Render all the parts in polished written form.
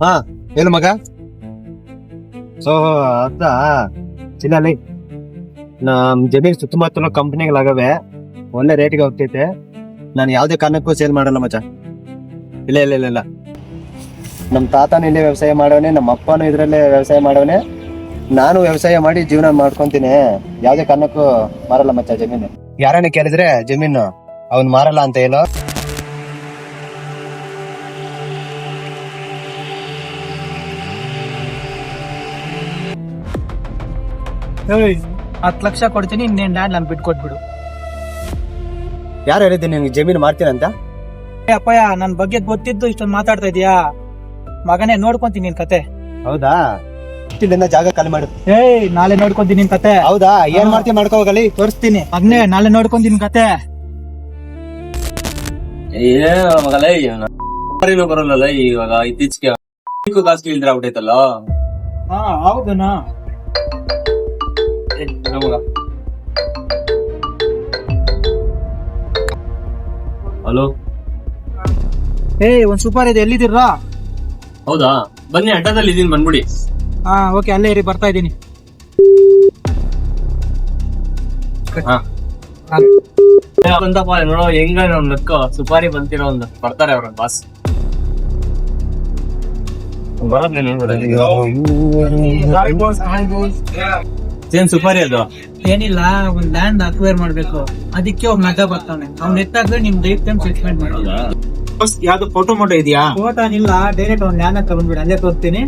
ಹಾ ಏನು ಮಗ? ಸೊ ಅದ ಚಿಲ್ಲಿ ನಮ್ ಜಮೀನ್ ಸುತ್ತಮುತ್ತಲ ಕಂಪ್ನಿಗಳಾಗವೆ, ಒಳ್ಳೆ ರೇಟ್ಗೆ ಹೋಗ್ತೈತೆ. ನಾನು ಯಾವ್ದೇ ಕಾರಣಕ್ಕೂ ಸೇಲ್ ಮಾಡಲ್ಲ ಮಚ್ಚ. ಇಲ್ಲ ಇಲ್ಲ ಇಲ್ಲ ಇಲ್ಲ, ನಮ್ ತಾತನೂ ಇಲ್ಲೇ ವ್ಯವಸಾಯ ಮಾಡವನೆ, ನಮ್ಮ ಅಪ್ಪನೂ ಇದ್ರಲ್ಲೇ ವ್ಯವಸಾಯ ಮಾಡವನೆ, ನಾನು ವ್ಯವಸಾಯ ಮಾಡಿ ಜೀವನ ಮಾಡ್ಕೊಂತೀನಿ. ಯಾವ್ದೇ ಕಾರಣಕ್ಕೂ ಮಾರಲ್ಲ ಮಚ್ಚ ಜಮೀನು. ಯಾರನ್ನ ಕೇಳಿದ್ರೆ ಜಮೀನು ಅವ್ನ್ ಮಾರಲ್ಲ ಅಂತ ಹೇಳೋ. ಏಯ್ 10 ಲಕ್ಷ ಕೊಡ್ತೀನಿ, ಇನ್ನೇನ್ ಲ್ಯಾಂಡ್ ನಾನು ಬಿಟ್ಕೊಟ್ಬಿಡು. ಯಾರು ಹೇಳಿದ್ದೀನಿ ನಿನ್ಗೆ ಜಮೀನು ಮಾಡ್ತೀನಂತ? ಅಪ್ಪಯ್ಯ, ನನ್ ಬಗ್ಗೆ ಗೊತ್ತಿದ್ದು ಇಷ್ಟೊಂದು ಮಾತಾಡ್ತಾ ಇದೀಯಾ? ಮಗನೇ, ನೋಡ್ಕೊಂತೀನಿ ನಿನ್ ಕತೆ. ಹೌದಾ? ಇಲ್ಲಿಂದ ಜಾಗ ಖಾಲಿ ಮಾಡು. ಏಯ್, ನಾಳೆ ನೋಡ್ಕೊಂತೀನಿ ನಿನ್ ಕತೆ. ಹೌದಾ? ಏನ್ ಮಾಡ್ತೀಯ ಮಾಡ್ಕೋ ಹೋಗಲಿ, ತೋರಿಸ್ತೀನಿ. ಮಗನೇ, ನಾಳೆ ನೋಡ್ಕೊಂತೀನಿ ಕತೆ. ಬರಲ್ಲ ಇವಾಗ ಇತ್ತೀಚೆಗೆ ಕಾಸು ಇಲ್ದ್ರ ಆಗ್ಬಿಟ್ಟೈತಲ್ಲ. ಹಾ ಹೌದನಾ? ಹಲೋ, ಏಯ್, ಒಂದ್ ಸೂಪರ್ ಇದೆ, ಎಲ್ಲಿದ್ದೀರಾ? ಹೌದಾ? ಬನ್ನಿ, ಅಡ್ಡದಲ್ಲಿ ಇದೀನಿ, ಬಂದ್ಬಿಡಿ. ಹಾ ಓಕೆ, ಅಲ್ಲೇ ಇರಿ, ಬರ್ತಾ ಇದ್ದೀನಿ. ನೋಡೋ ಹೆಂಗ ನಕ್ಕ ಸುಪಾರಿ ಬಂತಿರೋ ಒಂದು ಬರ್ತಾರೆ ಅವ್ರ ಬಾಸ್. ಏನ್ ಸುಪಾರಿ ಅದು? ಏನಿಲ್ಲ, ಒಂದ್ ಲ್ಯಾಂಡ್ ಅಕ್ವೈರ್ ಮಾಡ್ಬೇಕು, ಅದಕ್ಕೆ ಒಬ್ಬ ಮಗ ಬರ್ತಾನೆ. ಅವ್ನ ಎತ್ತಾದ್ರೆ ನಿಮ್ ಲೈಫ್ ಟೈಮ್ ಸೆಟ್ಲ್ಮೆಂಟ್ ಮಾಡೋದು. ಯಾವ್ದು ಫೋಟೋ ಇದೆಯಾ? ಫೋಟೋ ಇಲ್ಲ, ಡೈರೆಕ್ಟ್ ಅವ್ನ ಲ್ಯಾಂಡ್ ಅಂತ ಬಂದ್ಬಿಡಿ, ಅಲ್ಲೇ ತೋರಿಸ್ತೀನಿ,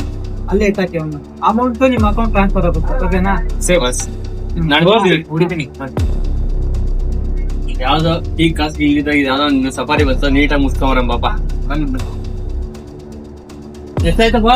ಅಲ್ಲೇ ಎತ್ತಾಕಿ ಅವ್ನು. ಅಮೌಂಟ್ ನಿಮ್ ಅಕೌಂಟ್ ಟ್ರಾನ್ಸ್ಫರ್ ಆಗುತ್ತೆ, ಓಕೆನಾ? ಹುಡಿತೀನಿ. ಯಾವ್ದೋ ಈ ಕಾಸು ಇಲ್ಲಿದಾಗ ಯಾವ್ದೋ ಸಫಾರಿ ಬಸ್ ನೀಟಾಗಿ ಮುಗಿಸ್ಕೊಂಬರಂ ಪಾಪ. ಎಷ್ಟಾಯ್ತಪ್ಪ?